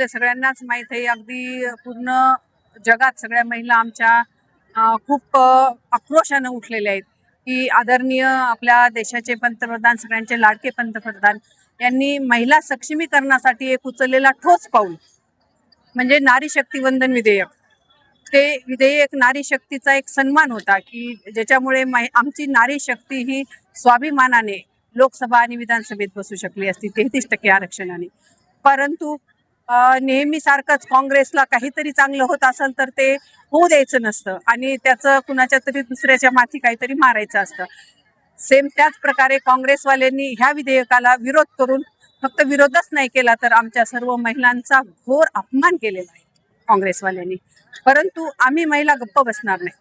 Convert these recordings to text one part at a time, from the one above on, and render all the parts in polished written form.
आपल्या सगळ्यांनाच माहित आहे, अगदी पूर्ण जगात सगळ्या महिला आमच्या खूप आक्रोशानं उठलेल्या आहेत की आदरणीय आपल्या देशाचे पंतप्रधान, सगळ्यांचे लाडके पंतप्रधान यांनी महिला सक्षमीकरणासाठी एक उचललेला ठोस पाऊल म्हणजे नारी शक्ती वंदन विधेयक. ते विधेयक नारी शक्तीचा एक सन्मान होता की ज्याच्यामुळे आमची नारी शक्ती ही स्वाभिमानाने लोकसभा आणि विधानसभेत बसू शकली असती 33% आरक्षणाने. परंतु नेहमी सारखंच काँग्रेसला काहीतरी चांगलं होत असेल तर ते होऊ द्यायचं नसतं आणि त्याचं कुणाच्या तरी दुसऱ्याच्या माथी काहीतरी मारायचं असतं. सेम त्याच प्रकारे काँग्रेसवाल्यांनी ह्या विधेयकाला विरोध करून फक्त विरोधच नाही केला तर आमच्या सर्व महिलांचा घोर अपमान केलेला आहे काँग्रेसवाल्यांनी. परंतु आम्ही महिला गप्प बसणार नाही.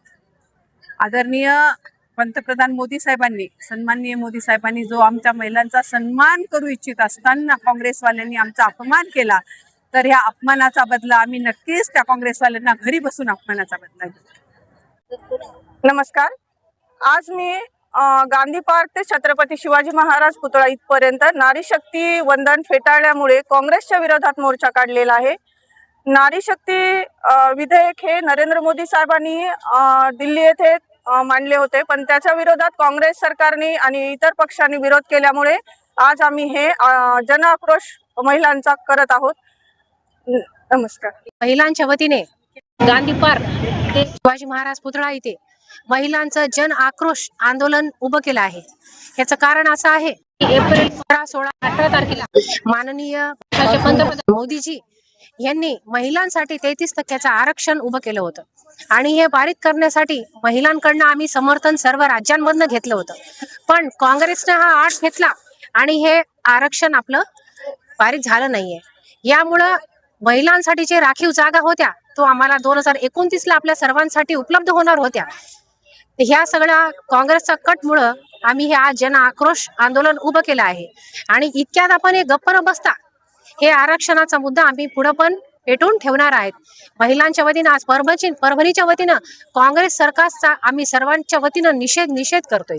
आदरणीय पंतप्रधान मोदी साहेबांनी, सन्माननीय मोदी साहेबांनी जो आमच्या महिलांचा सन्मान करू इच्छित असताना काँग्रेसवाल्यांनी आमचा अपमान केला, तर ह्या अपमानाचा बदला आम्ही नक्कीच त्या काँग्रेसवाल्यांना घरी बसून अपमानाचा बदला घेऊ. नमस्कार. आज मी गांधी पार्क ते छत्रपती शिवाजी महाराज पुतळा इथपर्यंत नारी शक्ती वंदन फेटाळल्यामुळे काँग्रेसच्या विरोधात मोर्चा काढलेला आहे. नारी शक्ती विधेयक हे नरेंद्र मोदी साहेबांनी दिल्ली येथे मांडले होते, पण त्याच्या विरोधात काँग्रेस सरकारने आणि इतर पक्षांनी विरोध केल्यामुळे आज आम्ही हे जन आक्रोश महिलांचा करत आहोत. नमस्कार. महिलांच्या वतीने गांधी पार्क ते शिवाजी महाराज पुतळा इथे महिलांचं जन आक्रोश आंदोलन उभं केलं आहे. याचं कारण असं आहे की एप्रिल 15, 16, 18 तारखेला माननीय पंतप्रधान मोदीजी यांनी महिलांसाठी 33% आरक्षण उभं केलं होतं आणि हे पारित करण्यासाठी महिलांकडनं आम्ही समर्थन सर्व राज्यांमधनं घेतलं होतं. पण काँग्रेसने हा आठ घेतला आणि हे आरक्षण आपलं पारित झालं नाहीये. यामुळं महिलांसाठी जे राखीव जागा होत्या तो आम्हाला 2029ला आपल्या सर्वांसाठी उपलब्ध होणार होत्या. ह्या सगळ्या काँग्रेसचा कटमुळं आम्ही हे आज जन आक्रोश आंदोलन उभं केलं आहे आणि इतक्यात आपण हे गप्प न बसता हे आरक्षणाचा मुद्दा आम्ही पुढे पण पेटवून ठेवणार आहेत. महिलांच्या वतीनं आज परभणीच्या वतीनं काँग्रेस सरकारचा आम्ही सर्वांच्या वतीनं निषेध करतोय.